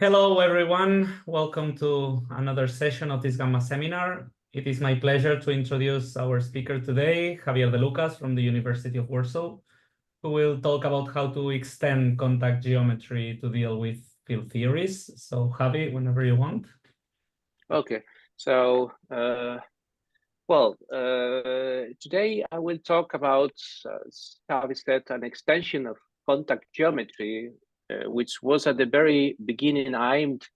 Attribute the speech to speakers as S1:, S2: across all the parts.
S1: Hello, everyone. Welcome to another session of this Gamma seminar. It is my pleasure to introduce our speaker today, Javier de Lucas from the University of Warsaw, who will talk about how to extend contact geometry to deal with field theories. So, Javi, whenever you want.
S2: Okay, so today I will talk about, how we said, an extension of contact geometry, which was at the very beginning aimed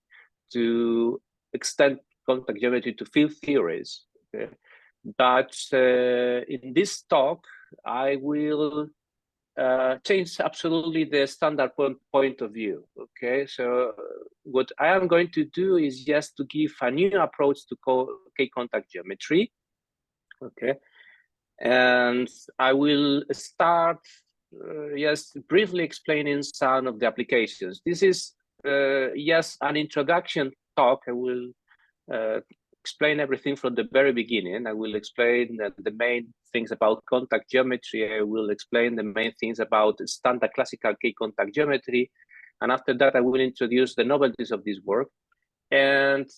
S2: to extend contact geometry to field theories. Okay? But in this talk, I will change absolutely the standard point of view. Okay, so what I am going to do is just to give a new approach to K-contact geometry. Okay, and I will start just briefly explaining some of the applications. This is just an introduction talk. I will explain everything from the very beginning. I will explain the main things about contact geometry. I will explain the main things about standard classical K-contact geometry. And after that, I will introduce the novelties of this work. And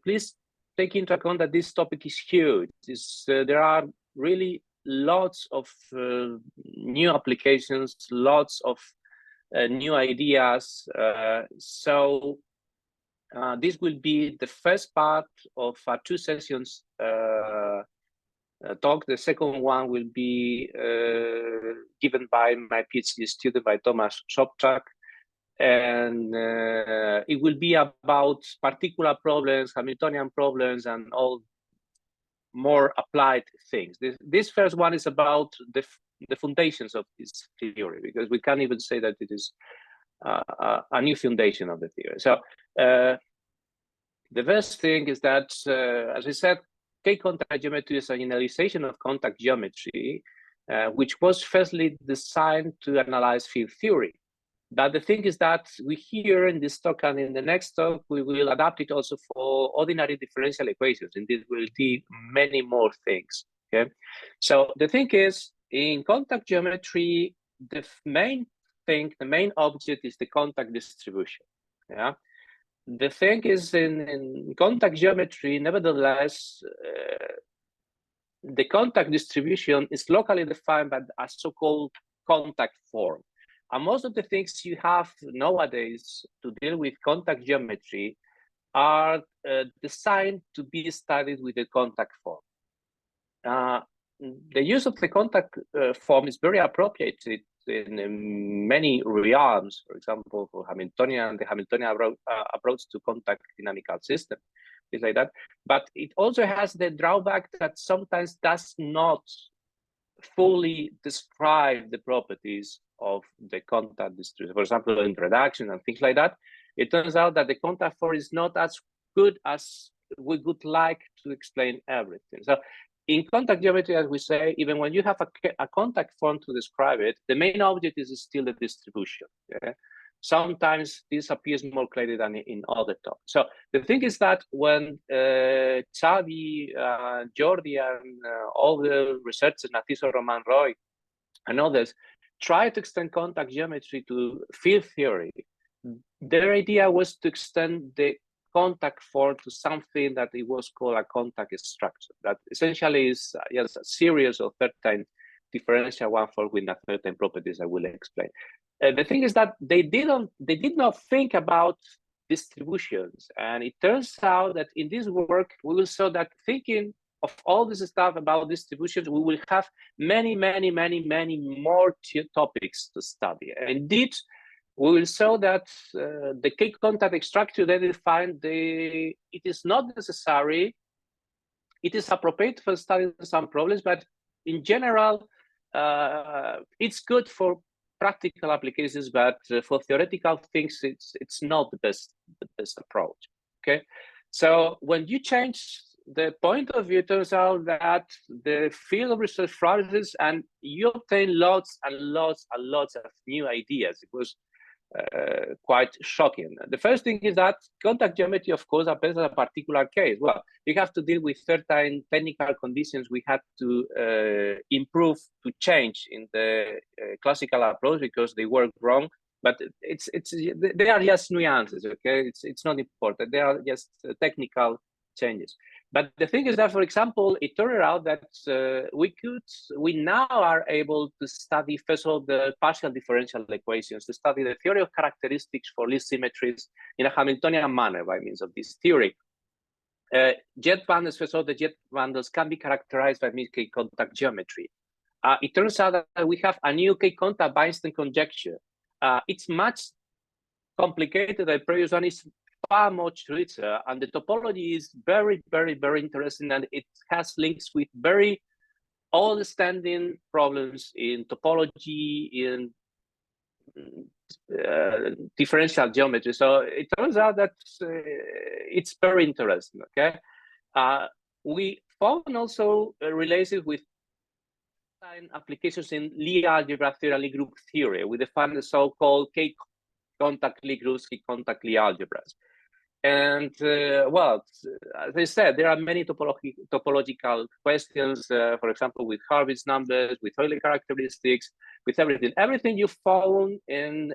S2: please take into account that this topic is huge. There are really lots of new applications, lots of new ideas. So this will be the first part of our 2 sessions talk. The second one will be given by my PhD student, by Thomas Sobczak. And it will be about particular problems, Hamiltonian problems, and all more applied things. This first one is about the foundations of this theory, because we can't even say that it is a new foundation of the theory. So the first thing is that, as I said, K-contact geometry is a generalization of contact geometry, which was firstly designed to analyze field theory. But the thing is that we here in this talk and in the next talk, we will adapt it also for ordinary differential equations. Indeed, we'll see many more things. Okay, so the thing is, in contact geometry, the main thing, the main object is the contact distribution. Yeah. The thing is, in contact geometry, nevertheless, the contact distribution is locally defined by a so-called contact form. And most of the things you have nowadays to deal with contact geometry are designed to be studied with the contact form. The use of the contact form is very appropriate in many realms, for example, for Hamiltonian, the Hamiltonian approach to contact dynamical system, things like that. But it also has the drawback that sometimes does not fully describe the properties of the contact distribution. For example, introduction and things like that. It turns out that the contact form is not as good as we would like to explain everything. So in contact geometry, as we say, even when you have a contact form to describe it, the main object is still the distribution. Okay? Sometimes this appears more clearly than in other talks. So the thing is that when Xavi, Jordi, and all the researchers, Narciso Roman Roy, and others, try to extend contact geometry to field theory, their idea was to extend the contact form to something that it was called a contact structure. That essentially is just a series of certain differential one-fold with certain properties I will explain. The thing is that they did not think about distributions, and it turns out that in this work we will show that thinking of all this stuff about distributions, we will have many more topics to study. And indeed, we will show that the K-contact structure they defined, it is not necessary. It is appropriate for studying some problems, but in general, it's good for practical applications, but for theoretical things, it's not the best approach. Okay, so when you change the point of view, it turns out that the field of research flourishes, and you obtain lots and lots of new ideas. It was quite shocking. The first thing is that contact geometry, of course, appears as a particular case. Well, you have to deal with certain technical conditions we had to improve, to change in the classical approach because they work wrong. but they are just nuances. Okay, it's not important. They are just technical changes. But the thing is that, for example, it turned out that we now are able to study, first of all, the partial differential equations, to study the theory of characteristics for least symmetries in a Hamiltonian manner by means of this theory. Jet bundles, first of all, the jet bundles can be characterized by K contact geometry. It turns out that we have a new K contact Einstein conjecture. It's much complicated. The previous one is far much richer, and the topology is very, very, very interesting, and it has links with very old-standing problems in topology, in differential geometry. So it turns out that it's very interesting. Okay, we found also related with applications in Lie algebra theory and Lie group theory. We defined the so-called K contact Lie groups, K contact Lie algebras. And well, as I said, there are many topological questions, for example, with Harvey's numbers, with Euler characteristics, with everything. Everything you found in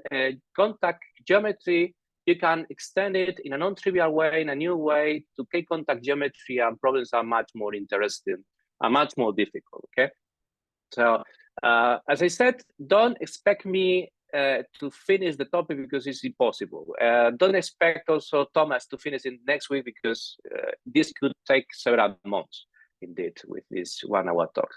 S2: contact geometry, you can extend it in a non-trivial way, in a new way, to K contact geometry, and problems are much more interesting and much more difficult. Okay, so as I said, don't expect me to finish the topic because it's impossible. Don't expect also Thomas to finish it next week because this could take several months, indeed, with this 1 hour talk.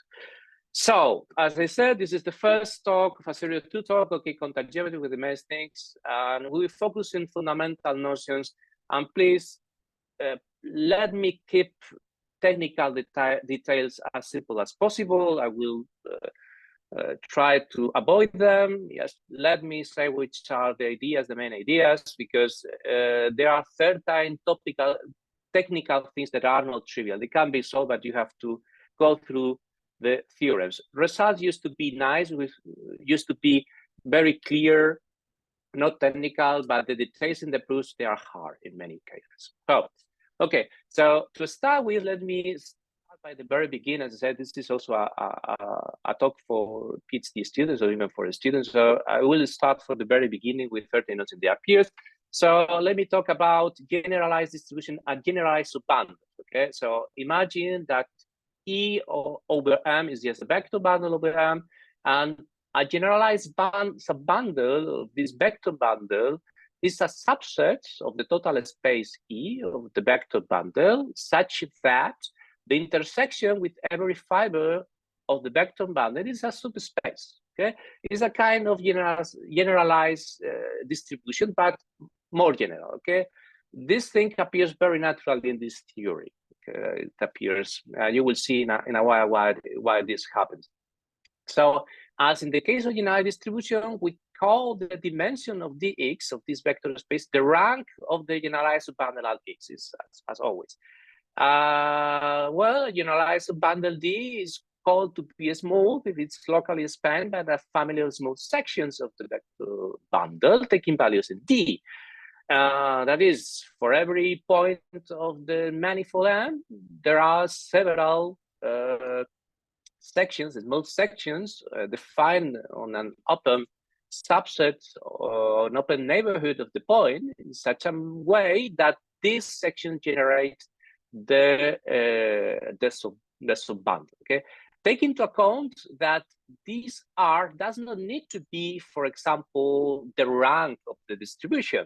S2: So, as I said, this is the first talk of a series of 2 talks, okay, contact geometry with the main things, and we will focus on fundamental notions. And please let me keep technical details as simple as possible. I will try to avoid them. Yes, let me say which are the ideas, the main ideas, because there are certain technical things that are not trivial. They can be solved, but you have to go through the theorems. Results used to be nice, used to be very clear, not technical, but the details in the proofs, they are hard in many cases. So, okay, so to start with, let me start by the very beginning. As I said, this is also a talk for PhD students or even for students. So I will start from the very beginning with 30 notes in the appears. So let me talk about generalized distribution and generalized subbundles. Okay, so imagine that E over M is just a vector bundle over M, and a generalized subbundle of this vector bundle is a subset of the total space E of the vector bundle, such that the intersection with every fiber of the vector bundle is a subspace. Okay, it's a kind of generalized distribution, but more general. Okay, this thing appears very naturally in this theory. It appears, you will see in a while why this happens. So, as in the case of generalized distribution, we call the dimension of dx of this vector space the rank of the generalized subbundle at x, as always. Well, generalized subbundle D is called to be smooth if it's locally spanned by the family of smooth sections of the vector bundle, taking values in D. That is, for every point of the manifold M, there are several sections, smooth sections, defined on an open subset or an open neighborhood of the point in such a way that these sections generate the subbundle. Okay, take into account that this R does not need to be, for example, the rank of the distribution.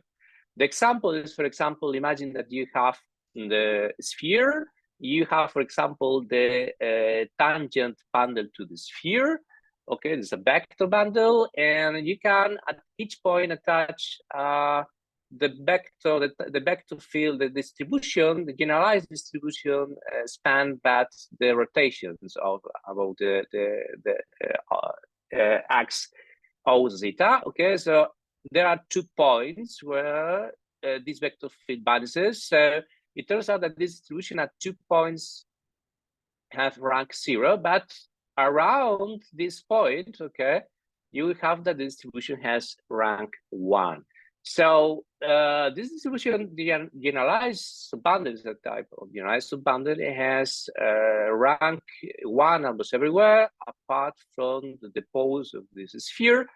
S2: The example is, for example, imagine that you have the sphere, you have, for example, the tangent bundle to the sphere. Okay, it's a vector bundle, and you can at each point attach the vector field, the distribution, the generalized distribution span that the rotations of about the axis O zeta. Okay, so there are 2 points where this vector field balances. So it turns out that this distribution at 2 points have rank 0, but around this point, okay, you have that the distribution has rank 1. So this distribution, the generalized subbundle is a type of generalized subbundle. It has rank 1 almost everywhere, apart from the pose of this sphere.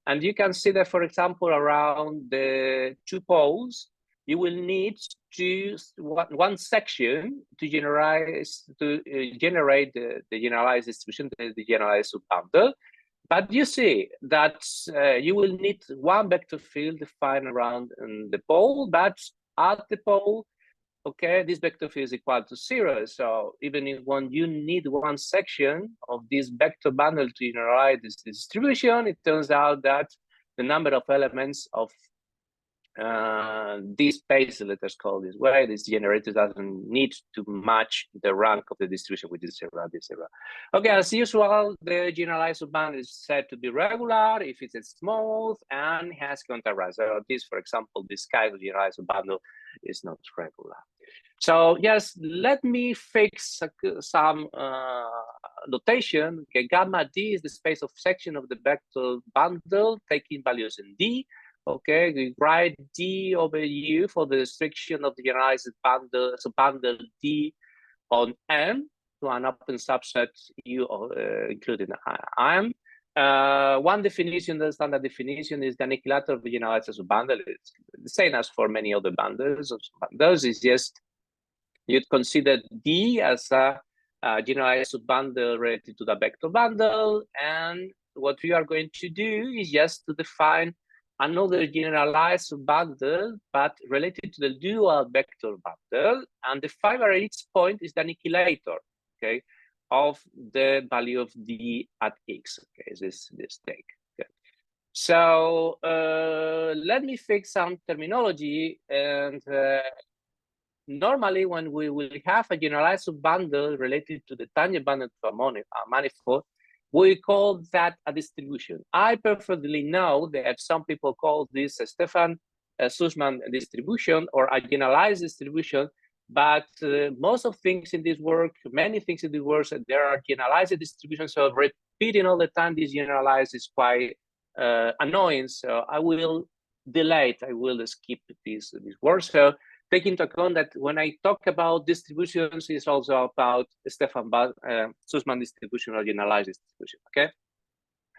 S2: And you can see that, for example, around the 2 poles, you will need to one section to generate the generalized distribution, the generalized subbundle. But you see that you will need one vector field defined around the pole, but at the pole, okay, this vector field is equal to 0. So even if you need one section of this vector bundle to generalize this distribution, it turns out that the number of elements of this space, let us call this way, this generator doesn't need to match the rank of the distribution with this 0, this 0. Okay, as usual, the generalized subbundle is said to be regular if it's smooth and has contrast. So this, for example, this kind of generalized subbundle is not regular. So yes, let me fix some notation. Okay, gamma D is the space of section of the vector bundle taking values in D. Okay, we write D over U for the restriction of the generalized bundle, so bundle D on M to an open subset U including M. One definition, the standard definition, is the annihilator of the generalized bundle. It's the same as for many other bundles. Bundles is just you'd consider D as a generalized subbundle related to the vector bundle, and what we are going to do is just to define another generalized bundle, but related to the dual vector bundle, and the favorite each point is the annihilator, okay, of the value of D at X. Okay, this take. Okay. So let me fix some terminology. And normally, when we will have a generalized subbundle related to the tangent bundle to a manifold, we call that a distribution. I perfectly know that some people call this a Stefan-Sussman distribution or a generalized distribution, but most of things in this work, many things in this work, there are generalized distributions. So repeating all the time this generalized is quite annoying. So I will delay it. I will skip this word. So take into account that when I talk about distributions, it's also about Stefan-Sussman distribution or generalized distribution, okay?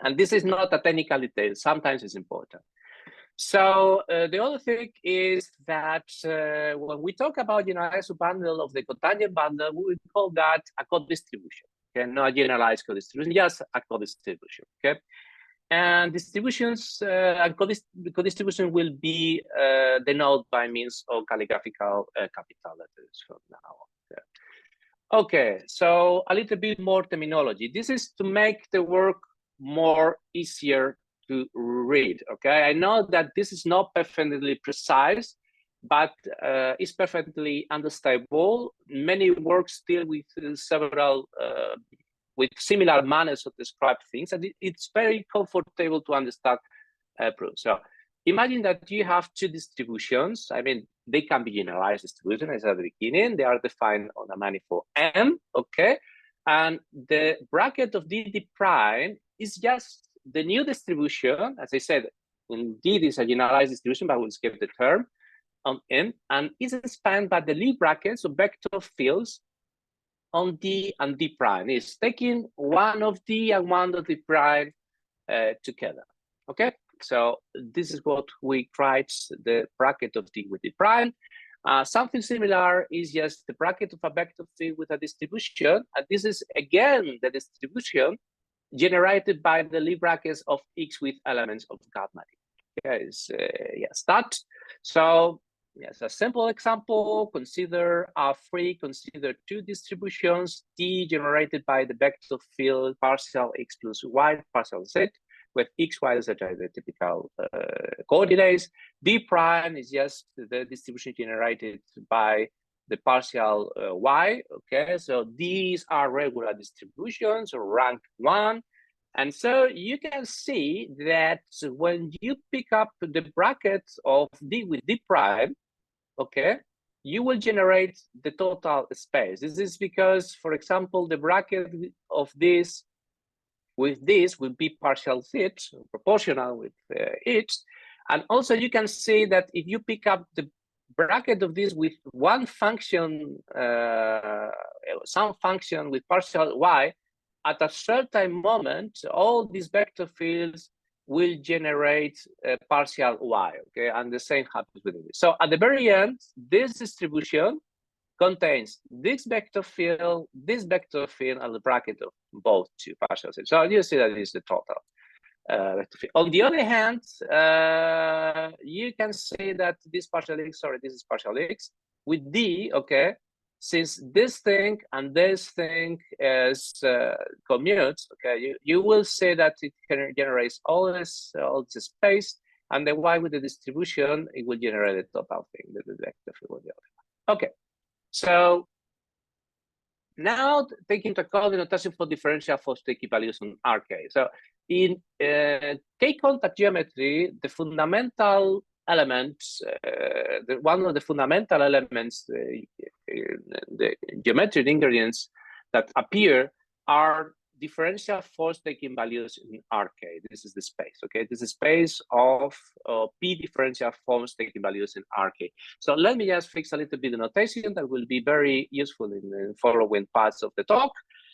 S2: And this is not a technical detail. Sometimes it's important. So the other thing is that when we talk about generalized bundle of the cotangent bundle, we would call that a co-distribution, okay? Not a generalized co-distribution, just a co-distribution, okay? And distributions and co-distribution will be denoted by means of calligraphical capital letters from now on. Okay, so a little bit more terminology. This is to make the work more easier to read. Okay, I know that this is not perfectly precise, but it's perfectly understandable. Many works deal with several with similar manners to describe things, and it's very comfortable to understand proofs. So imagine that you have two distributions. I mean, they can be generalized distributions, as at the beginning. They are defined on a manifold M, okay? And the bracket of D prime is just the new distribution. As I said, indeed, it's a generalized distribution, but we'll skip the term on M, and is spanned by the Lie brackets of vector fields on D and D prime. It's taking one of D and one of D prime together, okay? So this is what we write the bracket of D with D prime. Something similar is just the bracket of a vector field with a distribution, and this is again the distribution generated by the Lie brackets of X with elements of gamma D. Okay, yes, that. So yes, a simple example, consider two distributions, D generated by the vector field partial X plus Y partial Z, with X, Y, Z are the typical coordinates. D prime is just the distribution generated by the partial Y, okay? So these are regular distributions, rank 1. And so you can see that when you pick up the bracket of D with D prime, okay, you will generate the total space. This is because, for example, the bracket of this with this will be partial fit, proportional with it. And also you can see that if you pick up the bracket of this with one function, some function with partial Y, at a certain moment, all these vector fields will generate a partial y, okay? And the same happens with this. So at the very end, this distribution contains this vector field, and the bracket of both two partial sets. So you see that is the total vector field. On the other hand, you can say that this partial x, sorry, this is partial x with D, okay? Since this thing and this thing is commutes, okay, you will say that it can generate all this space, and then y with the distribution, it will generate the total thing, the vector field. Okay, so now taking into account the notation for differential force taking values on RK. So in K-contact geometry, the fundamental elements, one of the fundamental elements, the geometric ingredients that appear are differential force taking values in RK. This is the space, okay? This is space of P differential force taking values in RK. So let me just fix a little bit the notation that will be very useful in the following parts of the talk.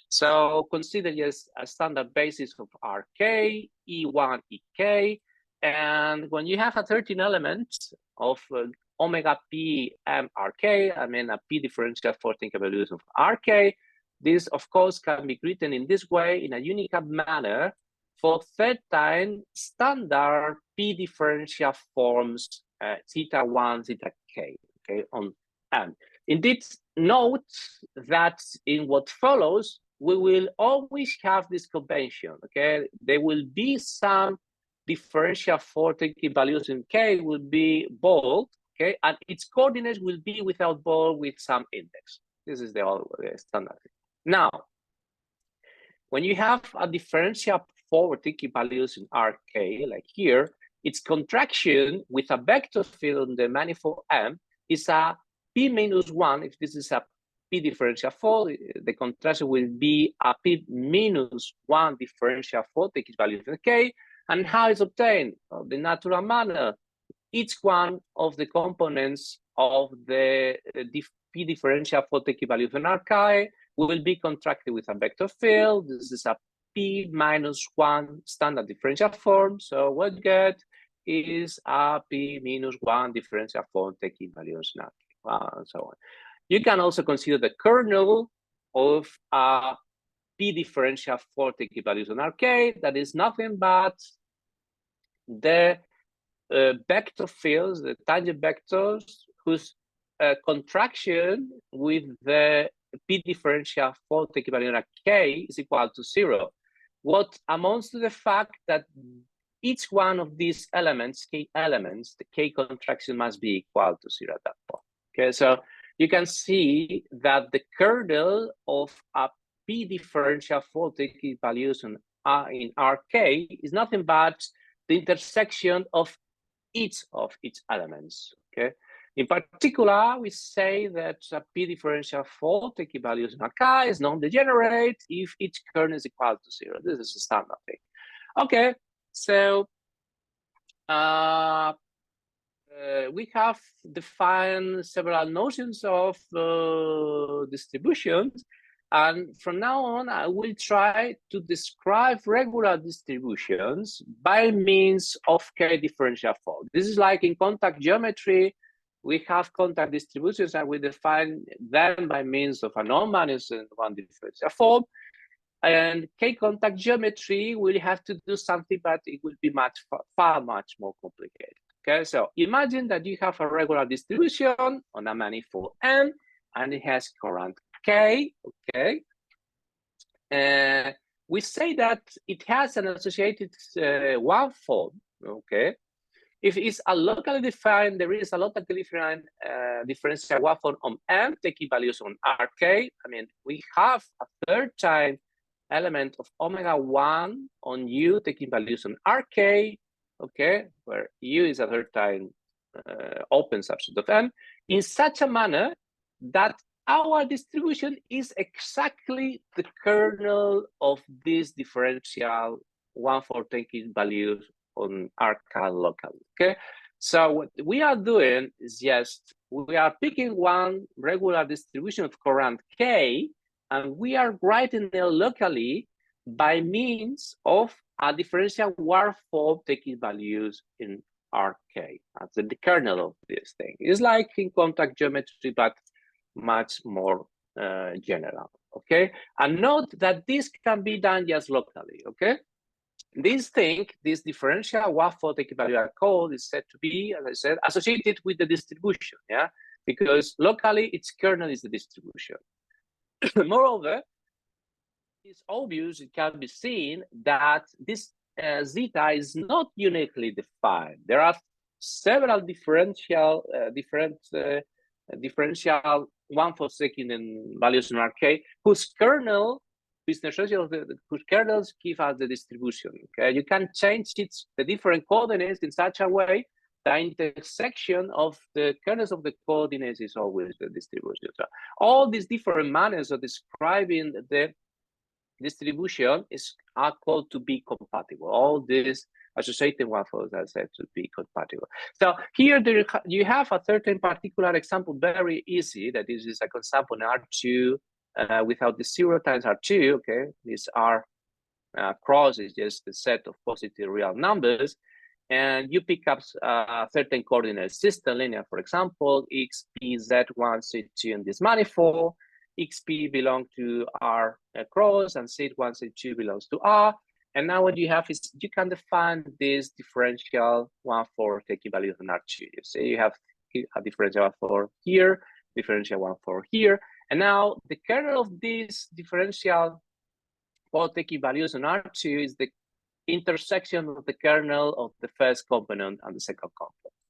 S2: So consider just a standard basis of RK, E1, EK, and when you have a 13 elements of omega P M RK, I mean a P differential force taking values of RK, this, of course, can be written in this way in a unique manner for certain standard P differential forms theta 1, theta k, okay, on M. Indeed, note that in what follows, we will always have this convention, okay? There will be some differential force taking values in K will be bold, okay? And its coordinates will be without bold with some index. This is the standard thing. Now, when you have a differential forward taking values in RK, like here, its contraction with a vector field in the manifold M is a P minus 1. If this is a P differential forward, the contraction will be a P minus 1 differential forward taking values in K. And how is obtained? Of the natural manner. Each one of the components of the P differential forward taking values in RK will be contracted with a vector field. This is a P minus 1 standard differential form. So what you get is a P minus 1 differential form taking values in RK, and so on. You can also consider the kernel of a P differential form taking values in RK. That is nothing but the vector fields, the tangent vectors, whose contraction with the P differential form taking value in K is equal to 0. What amounts to the fact that each one of these elements, K elements, the K contraction must be equal to 0 at that point. Okay, so you can see that the kernel of a P differential form taking values in RK is nothing but the intersection of each of its elements, okay? In particular, we say that a P differential form taking values in RK is non-degenerate if each kernel is equal to 0. This is a standard thing. Okay, so we have defined several notions of distributions. And from now on, I will try to describe regular distributions by means of K differential form. This is like in contact geometry, we have contact distributions and we define them by means of a non-1 differential form. And K contact geometry will have to do something, but it will be far much more complicated. Okay, so imagine that you have a regular distribution on a manifold M and it has current K, okay? We say that it has an associated one form, okay? If it's a locally defined, there is a locally defined differential one form on M taking values on RK. I mean, we have a third time element of omega 1 on U taking values on RK, okay, where U is a third time open subset of M, in such a manner that our distribution is exactly the kernel of this differential one for taking values on RK locally, okay? So what we are doing is just, we are picking one regular distribution of current K, and we are writing it locally by means of a differential warp form taking values in Rk as the kernel of this thing. It's like in contact geometry, but much more general. Okay, and note that this can be done just locally. Okay, this thing, this differential warp form taking value code is said to be, as I said, associated with the distribution. Yeah, because locally its kernel is the distribution. Moreover, it's obvious, it can be seen that this zeta is not uniquely defined. There are several differential 1/4 in values in Rk whose kernel, whose kernels give us the distribution. Okay, you can change the different coordinates in such a way the intersection of the kernels of the coordinates is always the distribution. So all these different manners of describing the distribution are called to be compatible. All these associated waffles are said to be compatible. So here you have a certain particular example, very easy, that is a example in R2 without the 0 times R2. Okay, this R cross is just a set of positive real numbers, and you pick up a certain coordinate system linear, for example, x, p, z1, z2 in this manifold. xp belongs to R cross and z1, z2 belongs to R. And now what you have is you can define this differential 1/4 taking values in R2. You see you have a differential 1/4 here, differential 1/4 here. And now the kernel of this differential 4 taking values in R2 is the intersection of the kernel of the first component and the second component.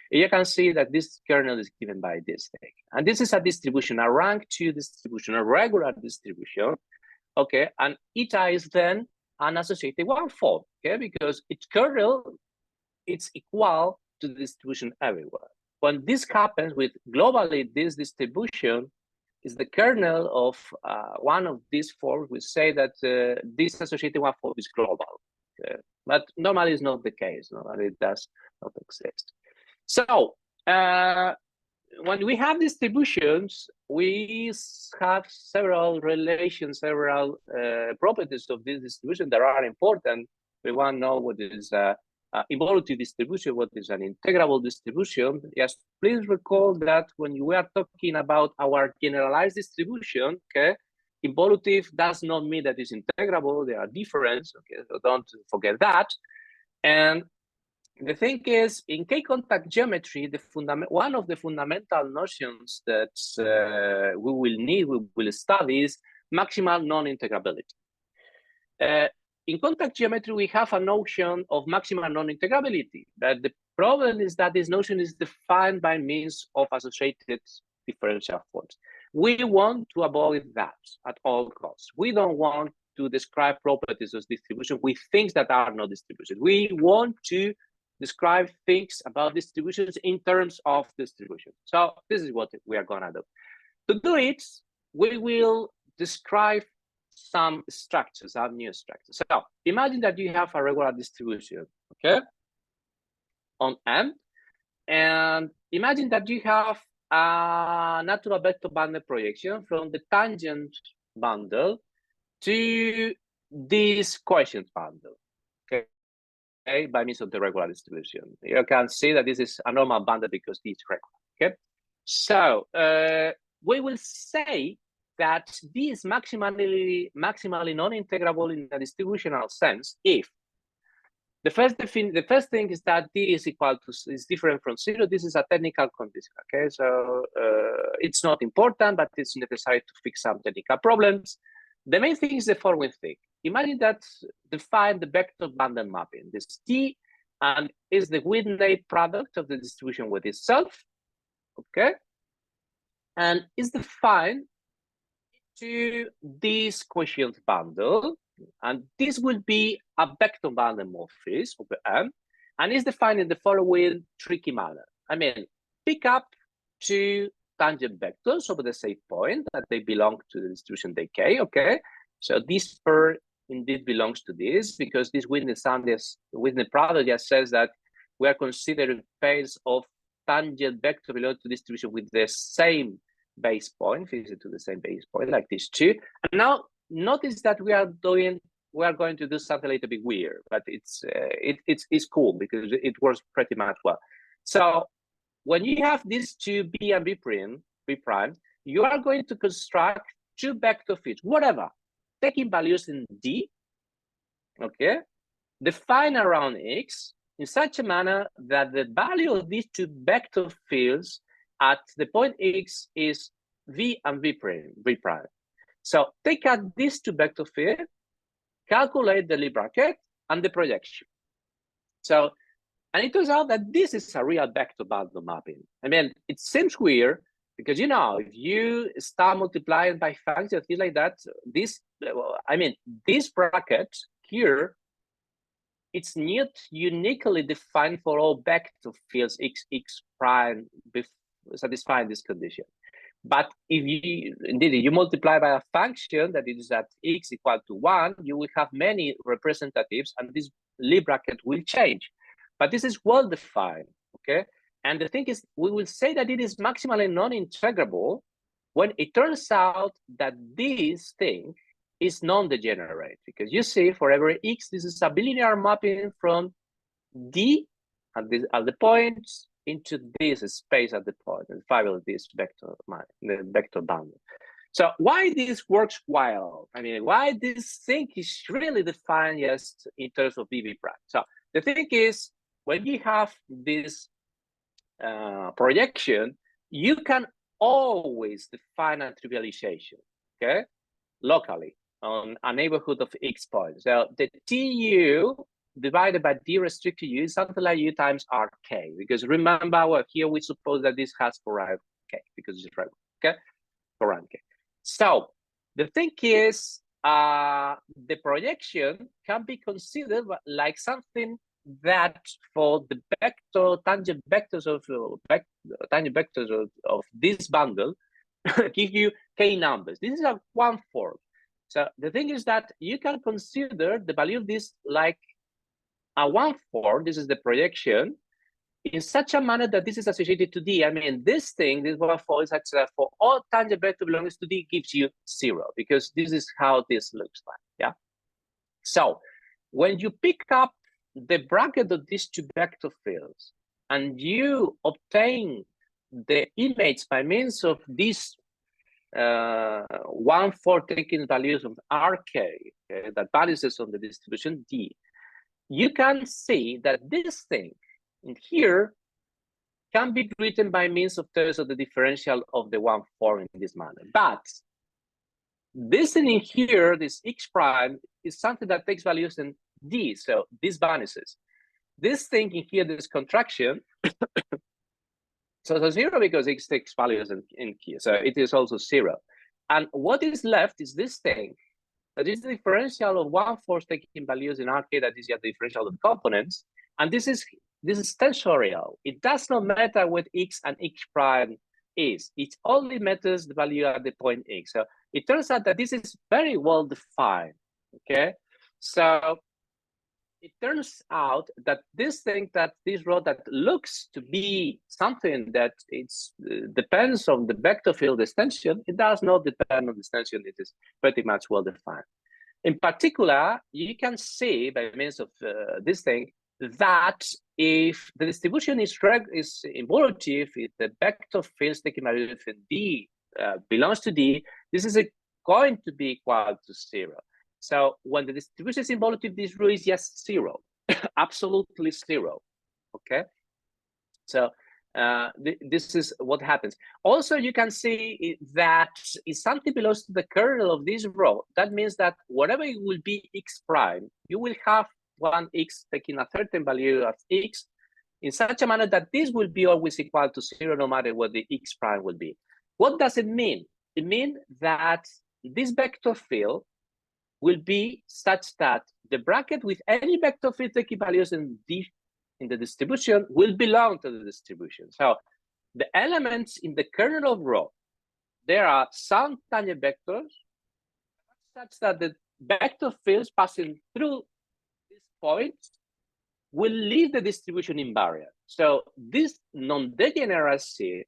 S2: You can see that this kernel is given by this thing. And this is a distribution, a rank 2 distribution, a regular distribution. Okay, and eta is then an associated 1/4, okay, because its kernel it's equal to the distribution everywhere. When this happens with globally, this distribution is the kernel of one of these forms. We say that this associated 1/4 is global. Okay? But normally it's not the case. Normally it does not exist. So when we have distributions, we have several relations, several properties of this distribution that are important. We want to know what is involutive distribution, what is an integrable distribution. Yes, please recall that when we are talking about our generalized distribution, okay, involutive does not mean that it's integrable. There are differences, okay, so don't forget that. And the thing is, in K-contact geometry, one of the fundamental notions that we will study is maximal non-integrability. In contact geometry, we have a notion of maximal non-integrability. But the problem is that this notion is defined by means of associated differential forms. We want to avoid that at all costs. We don't want to describe properties of distribution with things that are not distributions. We want to describe things about distributions in terms of distribution. So this is what we are gonna do. To do it, we will describe some structures, some new structures. So imagine that you have a regular distribution, okay, on M, and imagine that you have a natural vector bundle projection from the tangent bundle to this quotient bundle, okay, by means of the regular distribution. You can see that this is a normal bundle because it's regular, okay? So we will say that this is maximally non-integrable in a distributional sense if the first thing is that d is different from 0. This is a technical condition, okay? So it's not important, but it's necessary to fix some technical problems. The main thing is the following thing. Imagine that define the vector bundle mapping. This T and is the Whitney product of the distribution with itself, okay? And is defined to this quotient bundle, and this will be a vector bundle morphism over M, and is defined in the following tricky manner. I mean, pick up two tangent vectors over the same point that they belong to the distribution decay, okay? So this pair indeed belongs to this because this Whitney product just says that we are considering pairs of tangent vector belong to distribution with the same base point, visit to the same base point, like these two. And now notice that we are doing we are going to do something a little bit weird, but it's cool because it works pretty much well. So when you have these two B and B prime, you are going to construct two vector fields, whatever, taking values in D, okay, define around X in such a manner that the value of these two vector fields at the point X is V and V prime. So take out these two vector fields, calculate the Lie bracket and the projection. So, and it turns out that this is a real vector bundle mapping. I mean, it seems weird because, you know, if you start multiplying by functions, things like that, this bracket here, it's not uniquely defined for all vector fields x prime satisfying this condition. But if you multiply by a function that is at x equal to 1, you will have many representatives, and this Lie bracket will change. But this is well defined, okay? And the thing is, we will say that it is maximally non-integrable when it turns out that this thing is non-degenerate, because you see, for every x, this is a bilinear mapping from D at the points into this space at the point, and five this vector, the vector bundle. So why this works well? I mean, why this thing is really defined just in terms of BB prime? So the thing is, when you have this projection, you can always define a trivialization, okay, locally on a neighborhood of X points. So the TU divided by D restricted U is something like U times RK, because remember, well, here we suppose that this has for K because it's regular, okay, for K. So the thing is, the projection can be considered like something that for the tangent vectors of this bundle give you K numbers. This is a one form. So the thing is that you can consider the value of this like a one form. This is the projection in such a manner that this is associated to D. I mean, this thing, this one form is such that for all tangent vector belongs to D gives you 0, because this is how this looks like. Yeah. So when you pick up the bracket of these two vector fields and you obtain the image by means of this 1 for taking values of RK, okay, that balances on the distribution D, you can see that this thing in here can be written by means of terms of the differential of the 1 form in this manner. But this thing in here, this X prime, is something that takes values in D, so this vanishes. This thing in here, this contraction, so 0 because X takes values in here, so it is also 0. And what is left is this thing, that is the differential of 1 for taking values in RK, that is the differential of the components, and this is tensorial. It does not matter what X and X prime is. It only matters the value at the point X. So it turns out that this is very well defined, okay? So it turns out that this thing, that this row that looks to be something that it's depends on the vector field extension, it does not depend on the extension. It is pretty much well defined. In particular, you can see by means of this thing that if the distribution is involutive, if the vector field taking values in D belongs to D, this is going to be equal to 0. So when the distribution is involutive, this rule is just 0, absolutely 0, okay? So this is what happens. Also, you can see that if something belongs to the kernel of this row, that means that whatever it will be X prime, you will have one X taking a certain value of X in such a manner that this will be always equal to 0 no matter what the X prime will be. What does it mean? It means that this vector field will be such that the bracket with any vector field taking values in D in the distribution will belong to the distribution. So the elements in the kernel of rho, there are some tangent vectors such that the vector fields passing through this point will leave the distribution invariant. So this non-degeneracy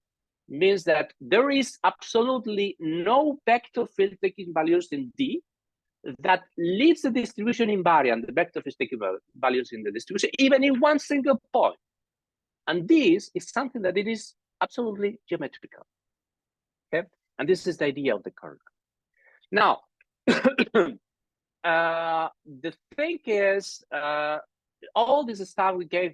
S2: means that there is absolutely no vector field taking values in D that leaves the distribution invariant, the vector of sticky values in the distribution, even in one single point. And this is something that it is absolutely geometrical. Okay, and this is the idea of the kernel. Now, the thing is, all this stuff we gave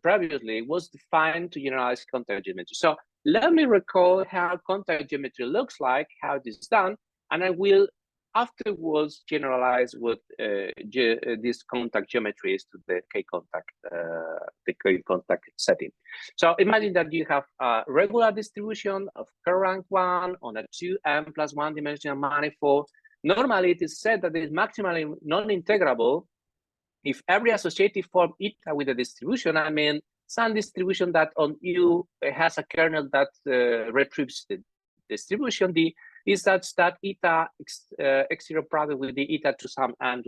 S2: previously was defined to generalize contact geometry. So let me recall how contact geometry looks like, how it is done, and I will afterwards generalize what this contact geometry is to the k-contact setting. So imagine that you have a regular distribution of k-rank 1 on a 2m plus 1 dimensional manifold. Normally, it is said that it is maximally non-integrable if every associative form eta with a distribution, I mean, some distribution that on U has a kernel that retrieves the distribution D is such that eta x0 product with the eta to some n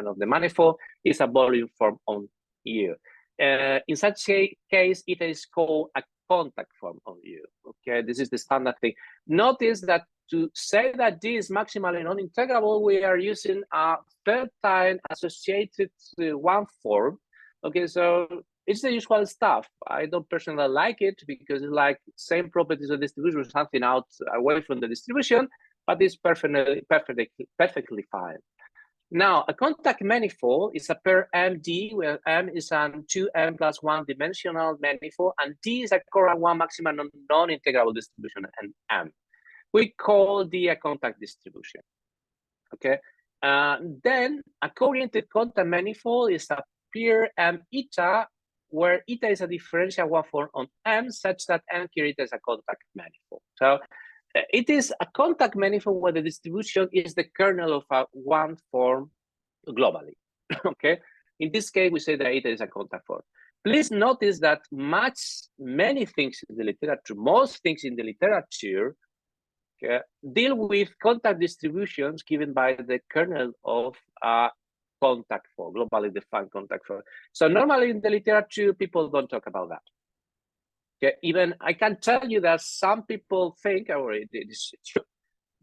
S2: of the manifold is a volume form on U. In such a case, eta is called a contact form on U. Okay, this is the standard thing. Notice that to say that D is maximally non-integrable, we are using a third-time associated one form. Okay, so it's the usual stuff. I don't personally like it because it's like same properties of distribution, something out away from the distribution, but it's perfectly fine. Now, a contact manifold is a pair MD, where M is an 2m plus 1 dimensional manifold, and D is a core 1 maximum non-integrable distribution, and M. We call D a contact distribution. Okay. Then a co-oriented contact manifold is a pair M eta, where eta is a differential one form on M, such that M here eta is a contact manifold. So it is a contact manifold where the distribution is the kernel of a one form globally. Okay. In this case, we say that eta is a contact form. Please notice that many things in the literature, most things in the literature, deal with contact distributions given by the kernel of a contact form, globally defined contact form. So normally in the literature, people don't talk about that. Okay, even I can tell you that some people think, or it is true,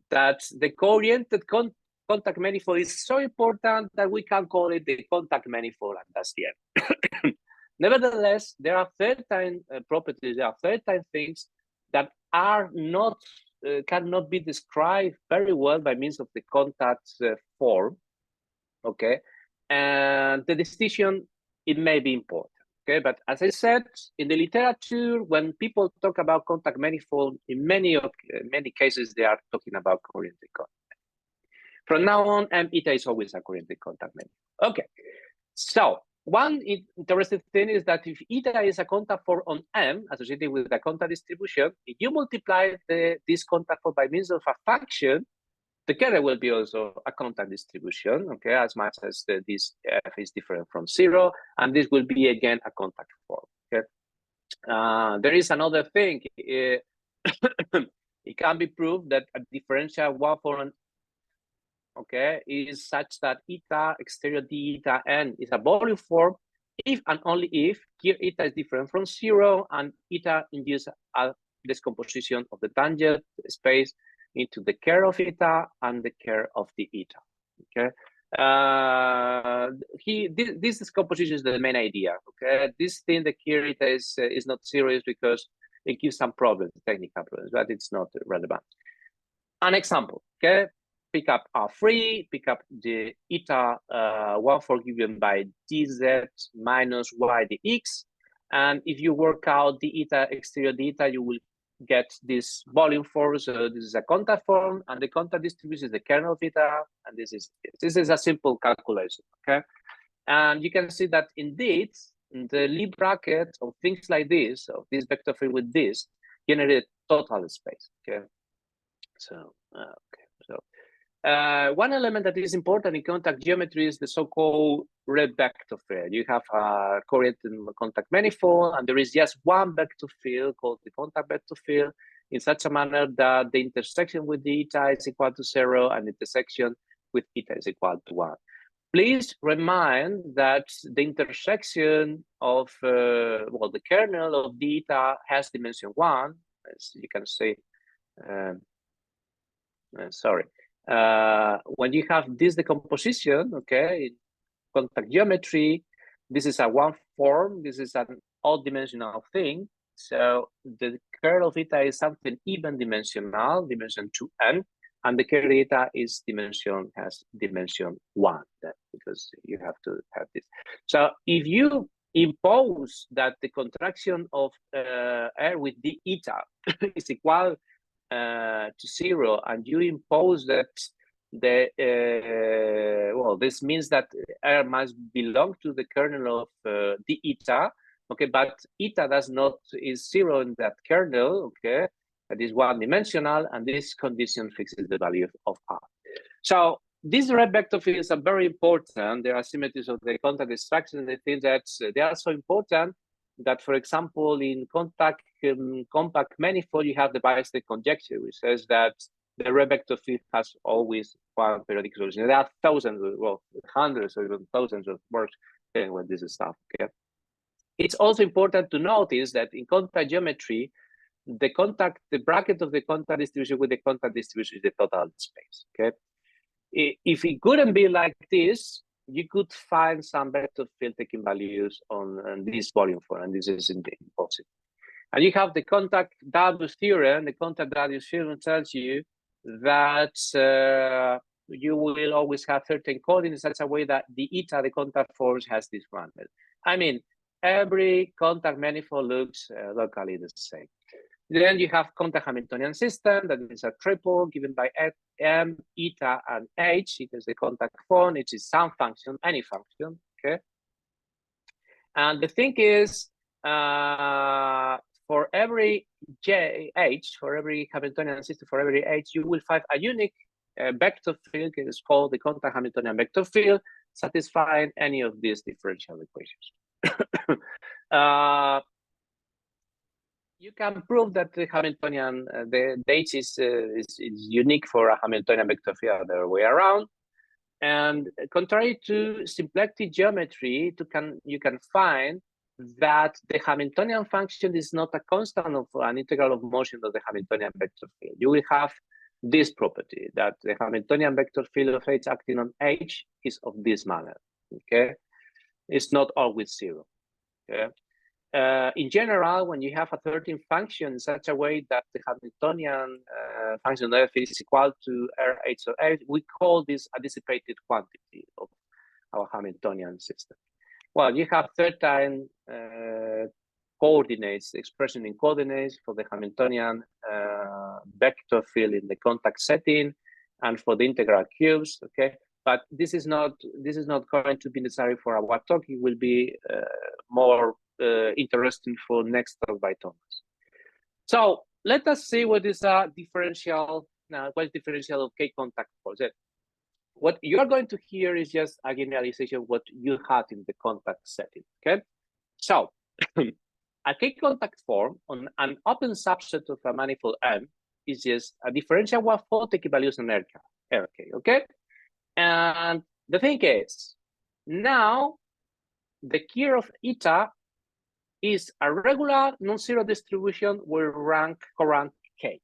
S2: that the co-oriented contact manifold is so important that we can call it the contact manifold, and that's the end. Nevertheless, there are third-time properties, there are third-time things that are not cannot be described very well by means of the contact form. Okay, and the distinction, it may be important. Okay, but as I said, in the literature, when people talk about contact manifold, in many cases, they are talking about co-oriented contact. From now on, M eta is always a co-oriented contact manifold. Okay, so one interesting thing is that if eta is a contact form on M associated with the contact distribution, if you multiply this contact form by means of a function, the kernel will be also a contact distribution, okay, as much as this F is different from 0, and this will be again a contact form. Okay, there is another thing. It can be proved that a differential one form, okay, is such that eta exterior d eta n is a volume form if and only if here eta is different from 0 and eta induces a decomposition of the tangent space into the kerr of eta and the kerr of the eta. Okay, this decomposition is the main idea. Okay, this thing the kerr eta is not serious because it gives some problems, technical problems, but it's not relevant. An example. Okay, pick up R3, pick up the eta one for given by dz minus y dx, and if you work out the eta exterior d eta, you will get this volume form. So this is a contact form, and the contact distribution is the kernel of eta, and this is a simple calculation. Okay, and you can see that indeed the Lie bracket of things like this, of this vector field with this, generate total space. Okay, so one element that is important in contact geometry is the so-called red vector field. You have a co-oriented contact manifold, and there is just one vector field called the contact vector field in such a manner that the intersection with the eta is equal to 0 and the intersection with eta is equal to 1. Please remind that the intersection of, well, the kernel of the eta has dimension 1, as you can say, sorry. when you have this decomposition, okay, in contact geometry, this is a one form, this is an odd dimensional thing. So the curl of eta is something even dimensional, dimension 2n, and the curl eta is has dimension 1, because you have to have this. So if you impose that the contraction of R with d eta is equal to 0, and you impose that well, this means that R must belong to the kernel of d eta, okay, but eta is 0 in that kernel, okay, that is one dimensional, and this condition fixes the value of R. So these red vector fields are very important. There are symmetries of the contact structure, and I think that they are so important that, for example, in compact manifold, you have the Weierstrass conjecture, which says that the red vector field has always one periodic solution. There are thousands, well, hundreds or even thousands of works dealing with this stuff. Okay. It's also important to notice that in contact geometry, the bracket of the contact distribution with the contact distribution is the total space. Okay. If it couldn't be like this, you could find some vector field taking values on this volume form, and this is impossible. And you have the contact radius theorem. The contact radius theorem tells you that you will always have certain coding in such a way that the eta, the contact force, has this random. I mean, every contact manifold looks locally the same. Then you have contact Hamiltonian system that is a triple given by m, eta, and h. It is the contact form. It is some function, any function. Okay. And the thing is, for every h, for every Hamiltonian system, for every h, you will find a unique vector field. It is called the contact Hamiltonian vector field, satisfying any of these differential equations. You can prove that the Hamiltonian, the h is unique for a Hamiltonian vector field the other way around. And contrary to symplectic geometry, you can find that the Hamiltonian function is not a constant of an integral of motion of the Hamiltonian vector field. You will have this property that the Hamiltonian vector field of h acting on h is of this manner. Okay, it's not always 0. Okay. In general, when you have a 13 function in such a way that the Hamiltonian function f is equal to Rh of h, we call this a dissipated quantity of our Hamiltonian system. Well, you have 13 coordinates, expression in coordinates for the Hamiltonian vector field in the contact setting and for the integral cubes. Okay, but this is not going to be necessary for our talk. It will be more interesting for next talk by Thomas. So let us see what is a differential. Now, what is differential of K contact force? What you are going to hear is just a generalization of what you had in the contact setting. Okay, so a K contact form on an open subset of a manifold M is just a differential one for taking values on RK. Okay, and the thing is, now the curl of eta is a regular non-zero distribution with co-rank K.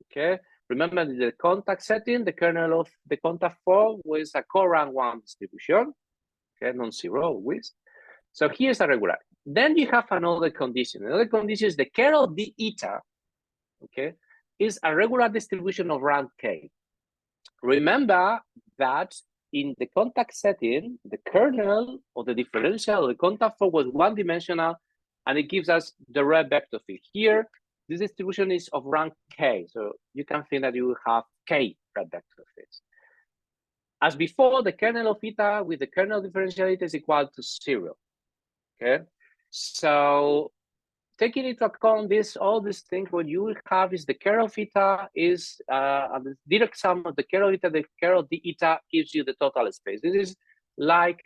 S2: Okay, remember the contact setting, the kernel of the contact form was a co-rank 1 distribution. Okay, non-zero always. So here's a regular. Then you have another condition. Another condition is the kernel of the eta. Okay, is a regular distribution of rank K. Remember that in the contact setting, the kernel or the differential of the contact form was one dimensional, and it gives us the red vector field. Here, this distribution is of rank K, so you can think that you will have K red vector fields. As before, the kernel of eta with the kernel differentiality is equal to 0. Okay, so taking into account all these things, what you will have is the kernel of eta is the direct sum of the kernel of eta. The kernel of the eta gives you the total space. This is like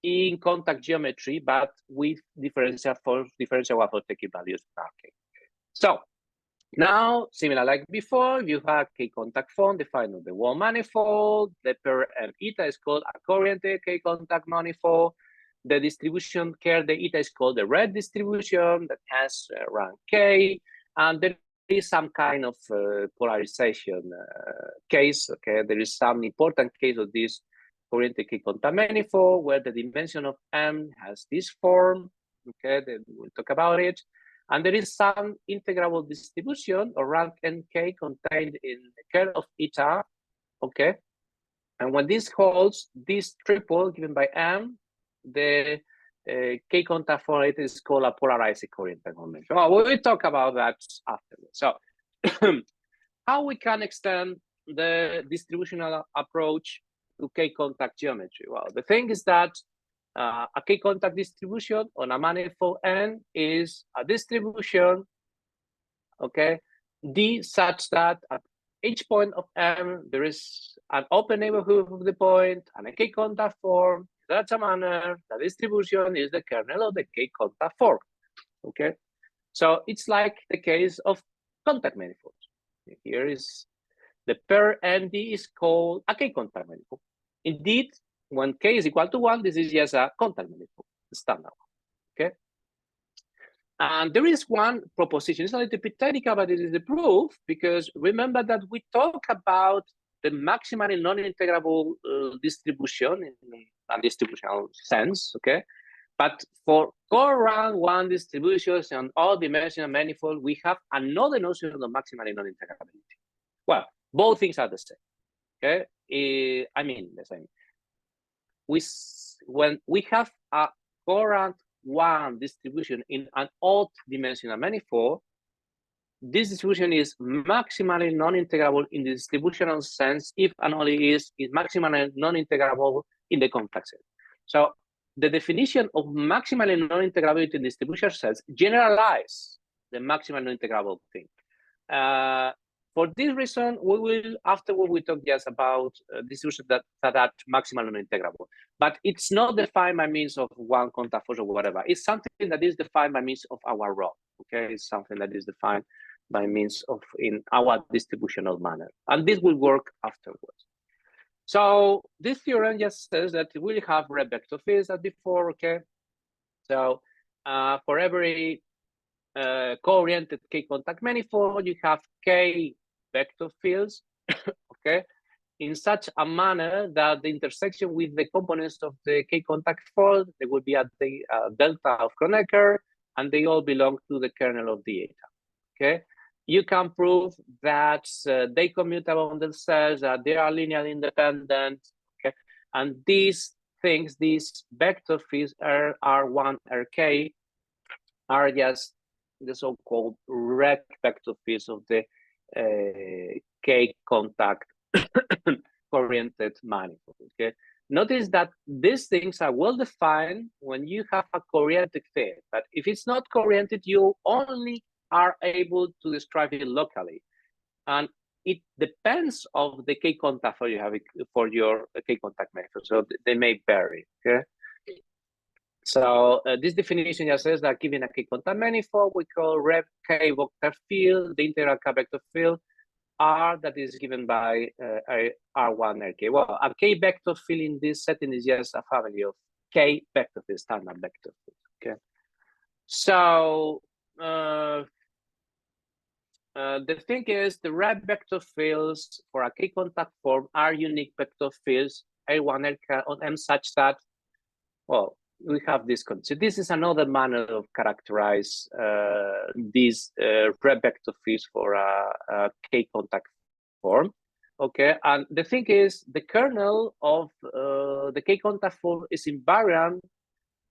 S2: in contact geometry, but with differential one for taking values. Okay. So now, similar like before, you have K contact form defined on the wall manifold. The pair M eta is called a coriented K contact manifold. The distribution curl the eta is called the red distribution that has rank K, and there is some kind of polarization case. Okay, there is some important case of this oriented K-contact manifold where the dimension of M has this form. Okay, then we'll talk about it. And there is some integrable distribution or rank nk contained in the kernel of eta. Okay, and when this holds this triple given by M, the K-contact for it is called a polarized oriented convention. Well, we'll talk about that afterwards. So how we can extend the distributional approach to K-contact geometry? Well, the thing is that a K-contact distribution on a manifold N is a distribution, okay, D such that at each point of M, there is an open neighborhood of the point and a K-contact form. In such a manner, the distribution is the kernel of the K-contact form, okay? So it's like the case of contact manifolds. Here is the pair ND is called a K-contact manifold. Indeed, when K is equal to 1, this is just a contact manifold, the standard one, okay? And there is one proposition. It's a little bit technical, but it is the proof, because remember that we talk about the maximally non-integrable distribution in a distributional sense, okay? But for core rank 1 distributions and all dimensional manifold, we have another notion of maximally non-integrability. Well, both things are the same, okay? I mean, the same. When we have a core rank 1 distribution in an odd dimensional manifold, this distribution is maximally non-integrable in the distributional sense if and only is maximally non-integrable in the complex set. So the definition of maximally non-integrability in distribution sets generalize the maximally non-integrable thing. For this reason, we will afterward we talk just about distributions that are maximally non-integrable. But it's not defined by means of one contact force or whatever. It's something that is defined by means of our rho. Okay, it's something that is defined by means of in our distributional manner, and this will work afterwards. So this theorem just says that we have red vector fields as before. Okay, so for every co-oriented K-contact manifold, you have K vector fields, okay, in such a manner that the intersection with the components of the K-contact fold, they will be at the delta of Kronecker, and they all belong to the kernel of the eta, okay? You can prove that they commute among themselves, that they are linearly independent, okay? And these things, these vector fields R1, Rk, are just the so-called rect vector fields of the K-contact oriented manifold, okay? Notice that these things are well defined when you have a co-oriented field, but if it's not co-oriented, you only are able to describe it locally. And it depends of the K-contact for you have for your K-contact manifold, so they may vary, okay? So this definition just says that given a K-contact manifold, we call rep K vector field, the integral K vector field, R that is given by R1 Rk. Well, a K vector field in this setting is just a family of K vector fields, standard vector fields. Okay. So the thing is, the rep vector fields for a K-contact form are unique vector fields A1 Rk on M such that, well, we have this concept. This is another manner of characterize these rep vector fields for a K-contact form. Okay, and the thing is, the kernel of the K-contact form is invariant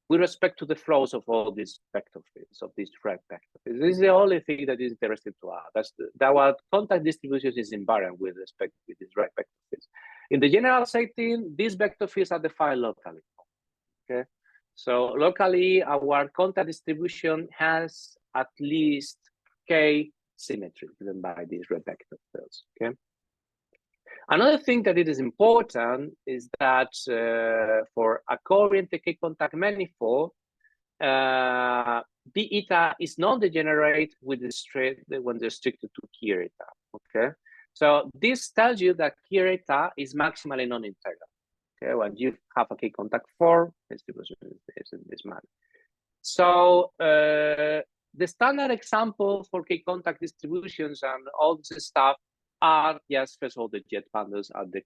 S2: with respect to the flows of all these vector fields, of these rep vector fields. This is the only thing that is interesting to us. That our contact distribution is invariant with respect to these rep vector fields. In the general setting, these vector fields are defined locally. Okay. So locally, our contact distribution has at least K symmetry given by these red vector fields, okay? Another thing that it is important is that for a co-oriented K-contact manifold, B eta is non-degenerate with the when they're restricted to K eta, okay? So this tells you that K eta is maximally non-integral. Okay, when you have a K-contact form, distribution is in this manner. So the standard example for k-contact distributions and all this stuff are just first of all the jet bundles and the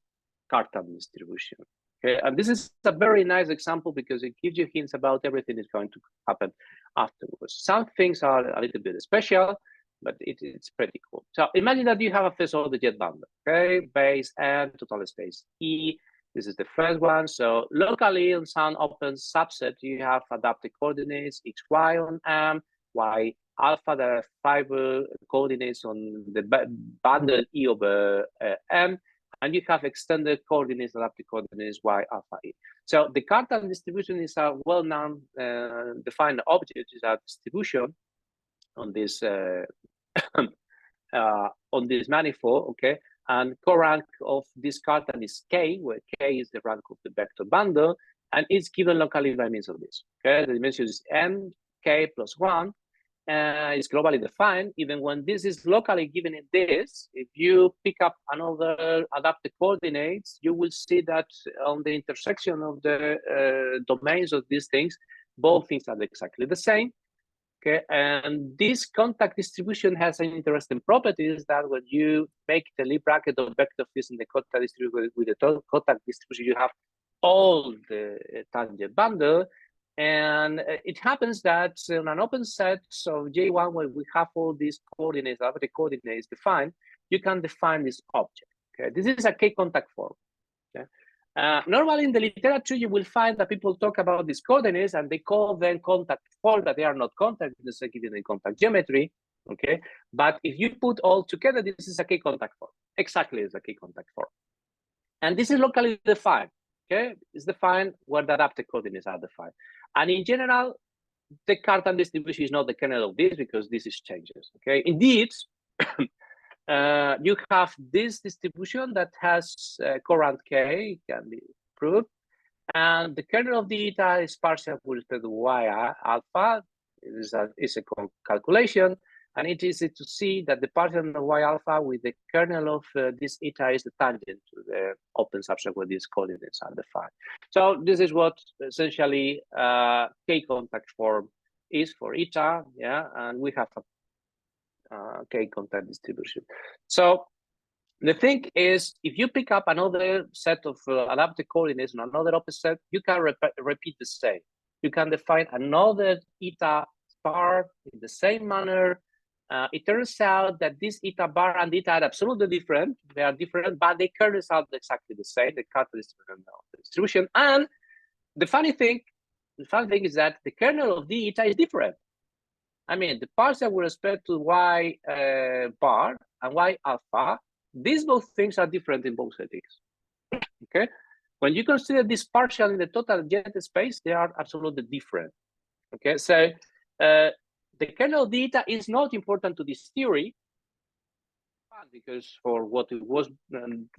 S2: Cartan distribution. Okay, and this is a very nice example because it gives you hints about everything that's going to happen afterwards. Some things are a little bit special, but it's pretty cool. So imagine that you have a first order jet bundle, okay, base N, total space E. This is the first one. So locally on some open subset, you have adapted coordinates X, Y on M, Y alpha, there are 5 coordinates on the bundle E over M, and you have extended coordinates, adapted coordinates Y alpha E. So the Cartan distribution is a well-known defined object, is a distribution on this on this manifold, okay? And co-rank of this Cartan is K, where K is the rank of the vector bundle, and it's given locally by means of this. Okay, the dimension is n k plus 1. It's globally defined. Even when this is locally given in this, if you pick up another adapted coordinates, you will see that on the intersection of the domains of these things, both things are exactly the same. Okay, and this contact distribution has an interesting property is that when you make the Lie bracket of vector fields in the contact distribution with the contact distribution, you have all the tangent bundle. And it happens that in an open set of J1, where we have all these coordinates, the coordinates defined, you can define this object. Okay, this is a K-contact form. Okay? Normally in the literature, you will find that people talk about these coordinates and they call them contact form, that they are not contact, this is given in contact geometry. Okay, but if you put all together, this is a K-contact form. Exactly, it's a K-contact form. And this is locally defined. Okay, it's defined where the adapted coordinates are defined. And in general, the Cartan distribution is not the kernel of this because this is changes. Okay, indeed, you have this distribution that has current K, can be proved, and the kernel of the eta is partial with respect to Y alpha. It is a calculation, and it is to see that the partial of Y alpha with the kernel of this eta is the tangent to the open subset where these coordinates are defined. So this is what essentially K-contact form is for eta, yeah, and we have a K-contact distribution. So the thing is, if you pick up another set of adapted coordinates on another open set, you can repeat the same. You can define another eta bar in the same manner. It turns out that this eta bar and eta are absolutely different. They are different, but they kernel out exactly the same. The Cartan distribution. And the funny thing is that the kernel of the eta is different. I mean, the partial with respect to Y bar and Y alpha, these both things are different in both settings. Okay, when you consider this partial in the total jet space, they are absolutely different. Okay, so the kernel of the eta is not important to this theory because for what it was,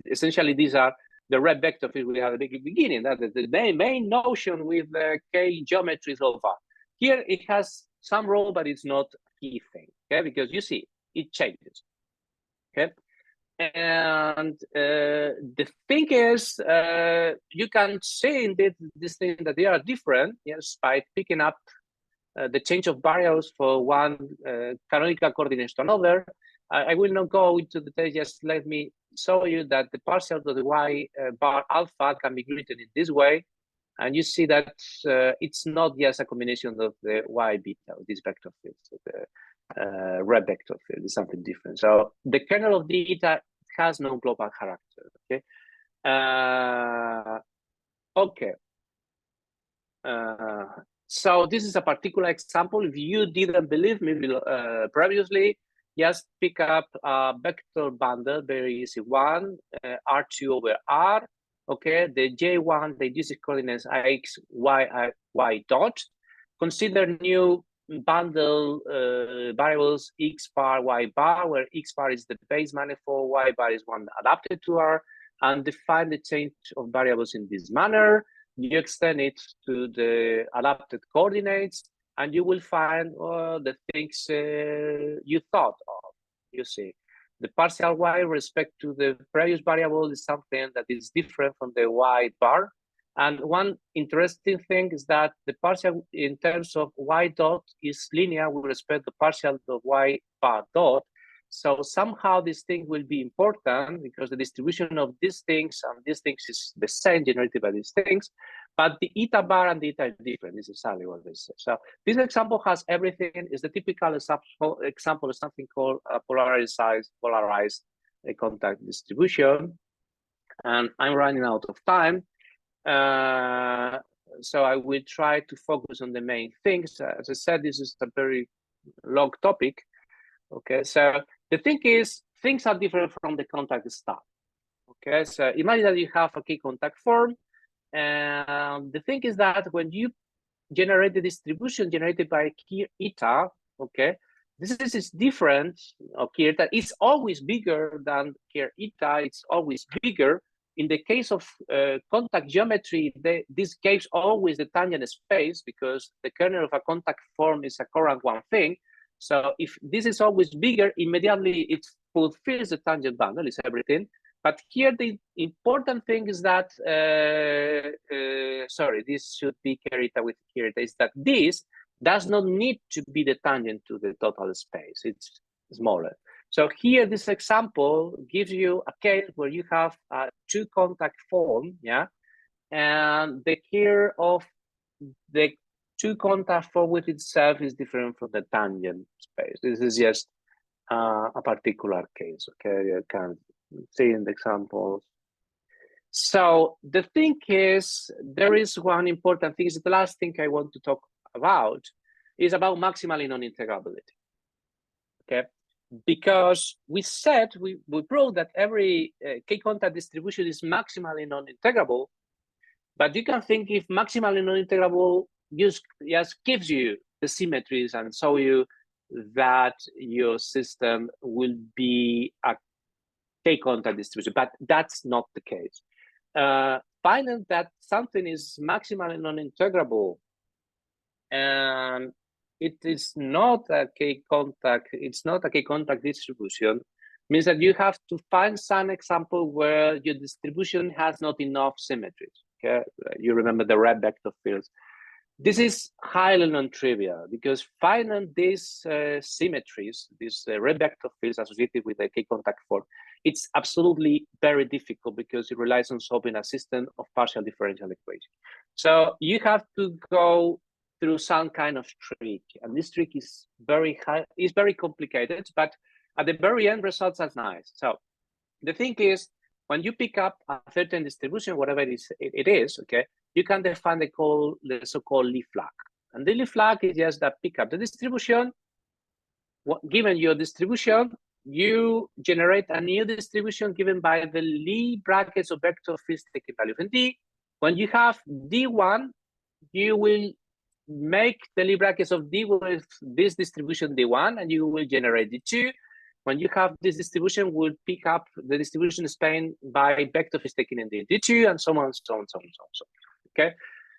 S2: essentially these are the red vector fields we had at the beginning. That is the main notion with the K geometry so far. Here it has some role, but it's not a key thing. Okay, because you see it changes. Okay. And the thing is, you can say indeed this thing that they are different, yes, by picking up the change of variables for one canonical coordinate to another. I will not go into detail, just let me show you that the partial of the Y bar alpha can be written in this way. And you see that it's not just a combination of the Y beta, this vector field, so the red vector field is something different. So the kernel of the eta has no global character. Okay. Okay. So this is a particular example. If you didn't believe me previously, just pick up a vector bundle, very easy one, R2 over R. Okay, the J1, the uses coordinates X, Y, Y dot. Consider new bundle variables X bar, Y bar, where X bar is the base manifold, Y bar is one adapted to R, and define the change of variables in this manner. You extend it to the adapted coordinates, and you will find the things you thought of. You see, the partial Y with respect to the previous variable is something that is different from the Y bar, And one interesting thing is that the partial in terms of y dot is linear with respect to the partial of y bar dot. So somehow this thing will be important because the distribution of these things and these things is the same generated by these things, but the eta bar and the eta are different. This is exactly what they say. So this example has everything. Is the typical example of something called a polarized contact distribution. And I'm running out of time. So I will try to focus on the main things. As I said, this is a very long topic. Okay, so the thing is, things are different from the contact stuff. Okay, so imagine that you have a key contact form. And the thing is that when you generate the distribution generated by key eta, okay, this is different. Key eta is always bigger than key eta. It's always bigger. In the case of contact geometry, this gives always the tangent space because the kernel of a contact form is a current one thing. So if this is always bigger, immediately it fulfills the tangent bundle, it's everything. But here the important thing is that, sorry, this should be Kerita with Kerita, is that this does not need to be the tangent to the total space, it's smaller. So here, this example gives you a case where you have a two contact form, yeah, and the care of the two contact form with itself is different from the tangent space. This is just a particular case, okay? You can see in the examples. So the thing is, there is one important thing, is the last thing I want to talk about, is about maximally non-integrability, okay? Because we said, we proved that every k-contact distribution is maximally non-integrable, but you can think if maximally non-integrable just gives you the symmetries and show you that your system will be a k-contact distribution, but that's not the case. Finding that something is maximally non-integrable and it is not a k-contact, it's not a k-contact distribution, means that you have to find some example where your distribution has not enough symmetries. Okay, you remember the red vector fields. This is highly non-trivial because finding these symmetries, these red vector fields associated with the k-contact form, it's absolutely very difficult because it relies on solving a system of partial differential equations. So you have to go through some kind of trick, and this trick is very complicated, but at the very end, results are nice. So the thing is, when you pick up a certain distribution, whatever it is, okay, you can define the so-called Lie flag. And the Lie flag is just that pick up the distribution. Given your distribution, you generate a new distribution given by the Lie brackets of vector fields taking value in D. When you have D1, you will make the Lie brackets of D with this distribution D1, and you will generate D2. When you have this distribution, we'll pick up the distribution Spain by vector fields taken in the D2, and so on, so on, so on, so on, so on. Okay.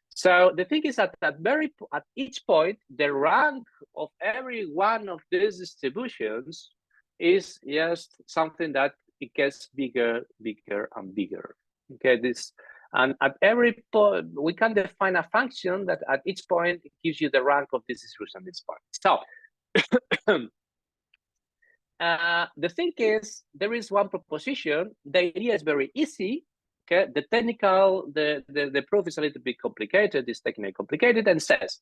S2: So the thing is that at each point, the rank of every one of these distributions is just something that it gets bigger, bigger, and bigger. Okay. And at every point, we can define a function that at each point it gives you the rank of this distribution at this point. So the thing is, there is one proposition. The idea is very easy. Okay, the technical, the proof is a little bit complicated. It's technically complicated, and says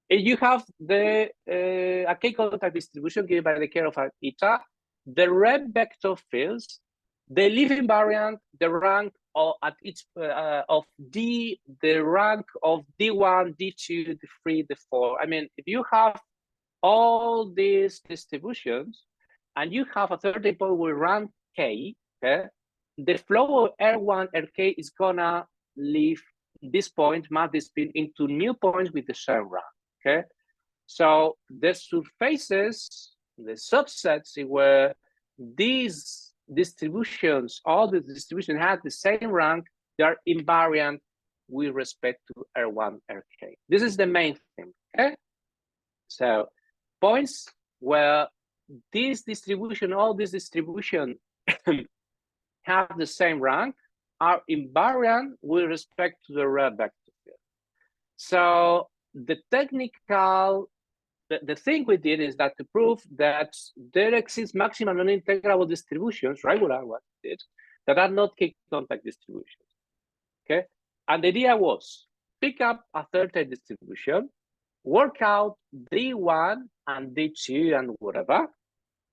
S2: if you have the a k-contact distribution given by the care of eta, the red vector fields, the Lie invariant, the rank at each of D, the rank of D1, D2, D3, D4. I mean, if you have all these distributions, and you have a certain point with rank K, okay, the flow of R1, Rk is gonna leave this point, map this spin into new points with the same rank, okay? So the surfaces, the subsets where these distributions, all the distributions have the same rank, they are invariant with respect to R1, Rk. This is the main thing, okay? So points where this distribution, all this distribution have the same rank are invariant with respect to the red vector field. So the technical, the thing we did is that to prove that there exists maximum non-integrable distributions, regular ones, that are not K-contact distributions. Okay, and the idea was pick up a certain distribution, work out D1 and D2 and whatever,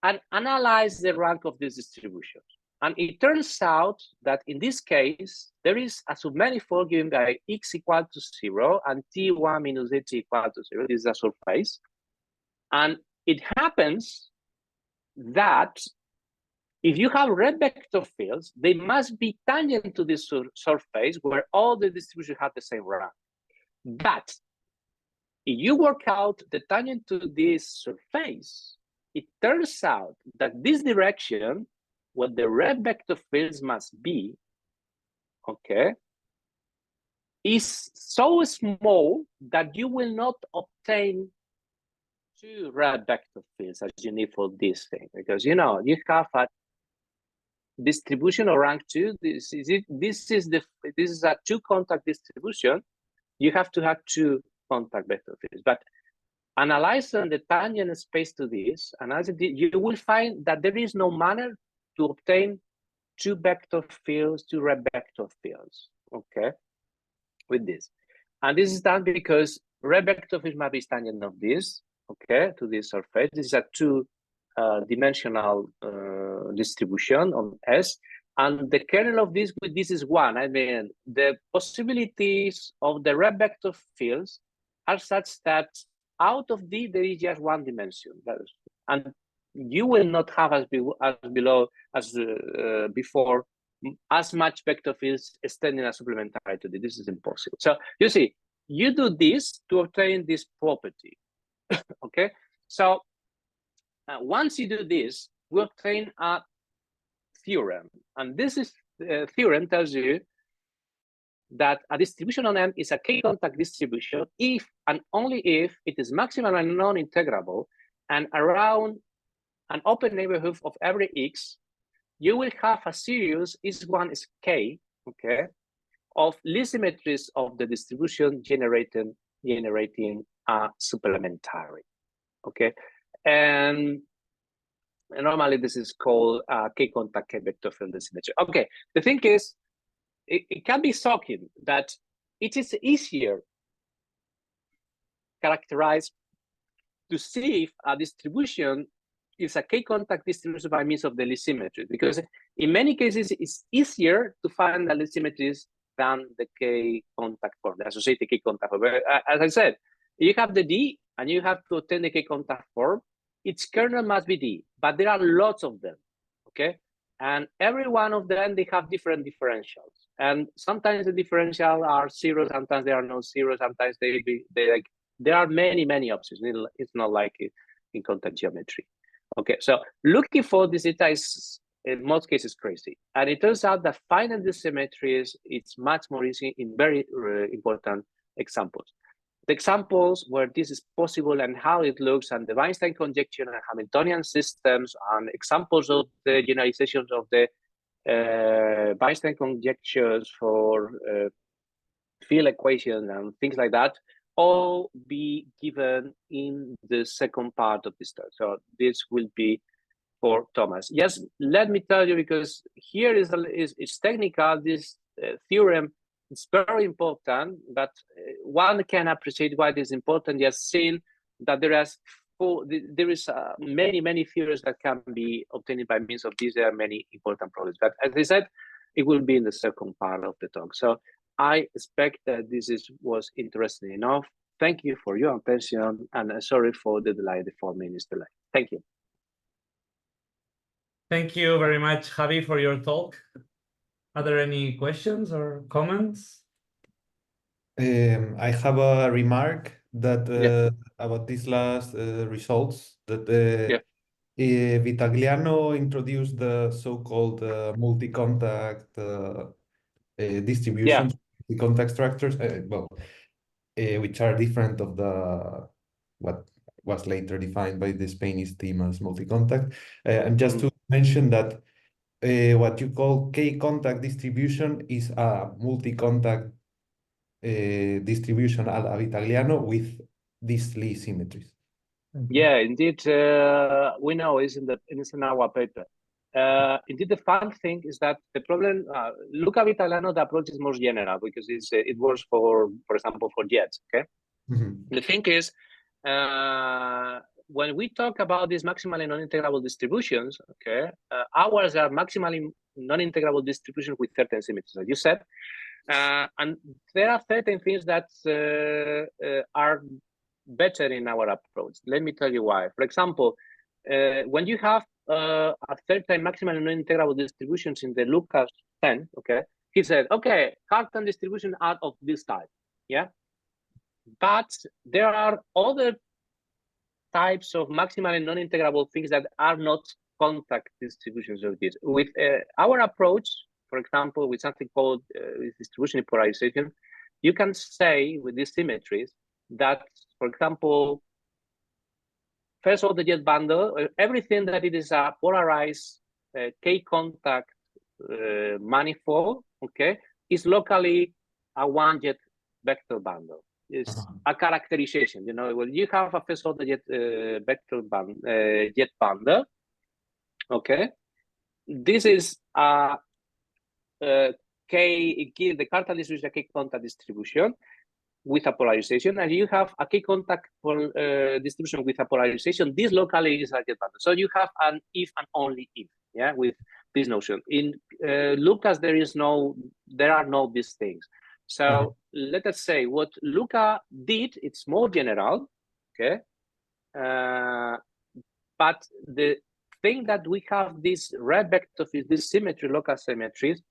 S2: and analyze the rank of these distributions. And it turns out that in this case, there is a submanifold given by x equal to 0 and t1 minus h equal to 0. This is a surface. And it happens that if you have red vector fields, they must be tangent to this surface where all the distributions have the same rank. But if you work out the tangent to this surface, it turns out that this direction, what the red vector fields must be, okay, is so small that you will not obtain two red vector fields as you need for this thing, because you have a distribution of rank 2. This is a two contact distribution. You have to have two contact vector fields, but analyzing the tangent space to this, and as you will find that there is no manner to obtain two vector fields, two red vector fields, okay, with this. And this is done because red vector fields must be tangent of this, okay, to this surface. This is a two-dimensional distribution on S, and the kernel of this with this is 1. I mean, the possibilities of the red vector fields are such that out of D there is just one dimension, and you will not have as before as much vector fields extending a supplementary to D. This is impossible. So you see, you do this to obtain this property. Okay, so once you do this, we obtain a theorem, and this theorem tells you that a distribution on M is a K-contact distribution if and only if it is maximal and non-integrable, and around an open neighborhood of every x, you will have a series S1 is K, okay, of Lie symmetries of the distribution generating a supplementary, okay, and normally this is called K-contact K-vector field symmetry. Okay, the thing is, it can be shocking that it is easier characterized to see if a distribution is a K-contact distribution by means of the Lie symmetry, because in many cases it's easier to find the Lie symmetries than the K-contact form, the associated K-contact form. As I said, you have the D and you have to obtain the K-contact form. Its kernel must be D, but there are lots of them, okay? And every one of them, they have different differentials. And sometimes the differential are 0, sometimes they are not 0, sometimes they like, there are many options. It's not like in contact geometry. Okay, so looking for this data is in most cases crazy. And it turns out that finding these symmetries, it's much more easy in very important examples. The examples where this is possible and how it looks, and the Weinstein conjecture and Hamiltonian systems, and examples of the generalizations of the Weinstein conjectures for field equations and things like that, all be given in the second part of this talk. So this will be for Thomas. Yes, let me tell you, because here is technical, this theorem. It's very important, but one can appreciate why it is important. Just seeing that there is many theories that can be obtained by means of these. There are many important problems, but as I said, it will be in the second part of the talk. So I expect that this was interesting enough. Thank you for your attention, and sorry for the delay, the 4 minutes delay. Thank you.
S1: Thank you very much, Javi, for your talk. Are there any questions or comments?
S3: I have a remark that about these last results that Vitagliano introduced the so-called multi-contact distributions, multi-contact structures, which are different of what was later defined by the Spanish team as multi-contact. And just to mention that what you call K-contact distribution is a multi-contact distribution al Vitaliano with these Lie symmetries.
S2: Yeah, indeed, we know it's in our paper. Indeed, the fun thing is that the problem, Luca Vitaliano, the approach is more general because it works for example, for jets, okay? The thing is, when we talk about these maximally non-integrable distributions, okay, ours are maximally non-integrable distributions with certain symmetries, as you said. And there are certain things that are better in our approach. Let me tell you why. For example, when you have a certain maximally non-integrable distributions in the Lucas 10, okay, he said, okay, Cartan distribution are of this type, yeah? But there are other types of maximally non-integrable things that are not contact distributions of this. With our approach, for example, with something called distribution polarization, you can say with these symmetries that, for example, first order jet bundle, everything that it is a polarized K-contact manifold, okay, is locally a one jet vector bundle. It's a characterization, you know, when you have a first order jet vector jet bundle, okay, this is a the Cartan distribution, a K-contact distribution with a polarization, and you have a K-contact distribution with a polarization. This locally is a jet bundle. So you have an if and only if, yeah, with this notion. In Lucas, there are no these things. So let us say what Luca did, it's more general, okay? But the thing that we have this red vector field, this symmetry, local symmetries,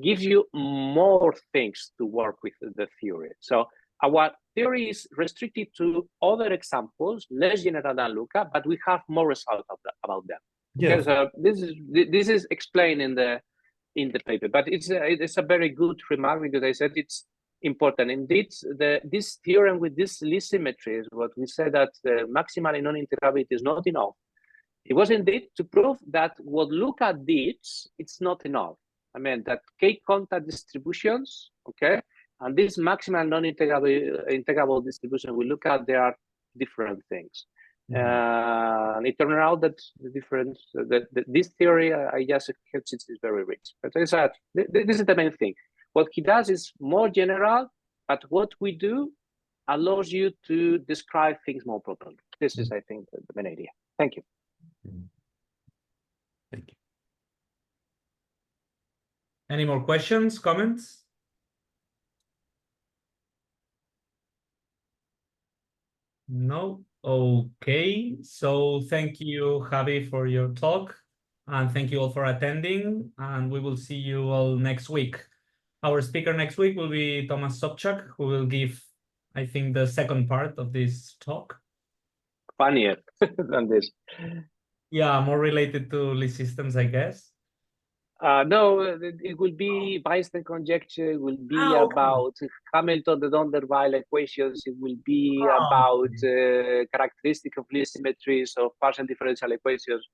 S2: gives you more things to work with the theory. So our theory is restricted to other examples, less general than Luca, but we have more results about them.
S3: Yeah.
S2: Okay, so this is explained in the paper, but it's a very good remark because I said it's important. Indeed, this theorem with this Lie symmetry is what we said that maximally non-integrability is not enough. It was indeed to prove that what Luca did, it's not enough. I mean, that K-contact distributions, okay, and this maximal non-integrable distribution we look at, there are different things. And it turned out that the difference, this theory, I just is very rich. But I said, this is the main thing. What he does is more general, but what we do allows you to describe things more properly. This is, I think, the main idea. Thank you.
S3: Thank you.
S1: Any more questions, comments? No? Okay. So thank you, Javi, for your talk. And thank you all for attending. And we will see you all next week. Our speaker next week will be Thomas Sobczak, who will give, I think, the second part of this talk.
S2: Funnier than this.
S1: Yeah, more related to Lie systems, I guess.
S2: No, it will be Weisner conjecture, it will be about Hamilton, the Donderweiler equations, it will be about characteristic of Lie symmetries of partial differential equations,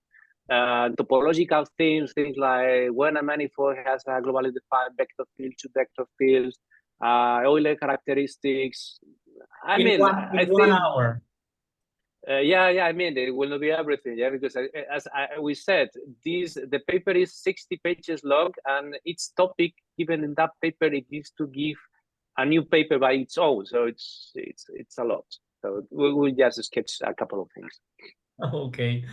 S2: topological things like when a manifold has a globally defined vector field, two vector fields, Euler characteristics. I
S1: In
S2: mean,
S1: one hour.
S2: Yeah, I mean, it will not be everything, yeah, because we said, the paper is 60 pages long, and each topic given in that paper, it needs to give a new paper by its own, so it's a lot. So we'll just sketch a couple of things.
S1: Okay.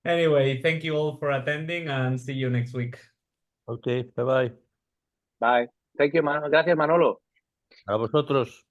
S1: Anyway, thank you all for attending, and see you next week.
S4: Okay, bye-bye.
S2: Bye. Thank you, Gracias, Manolo.
S4: A vosotros.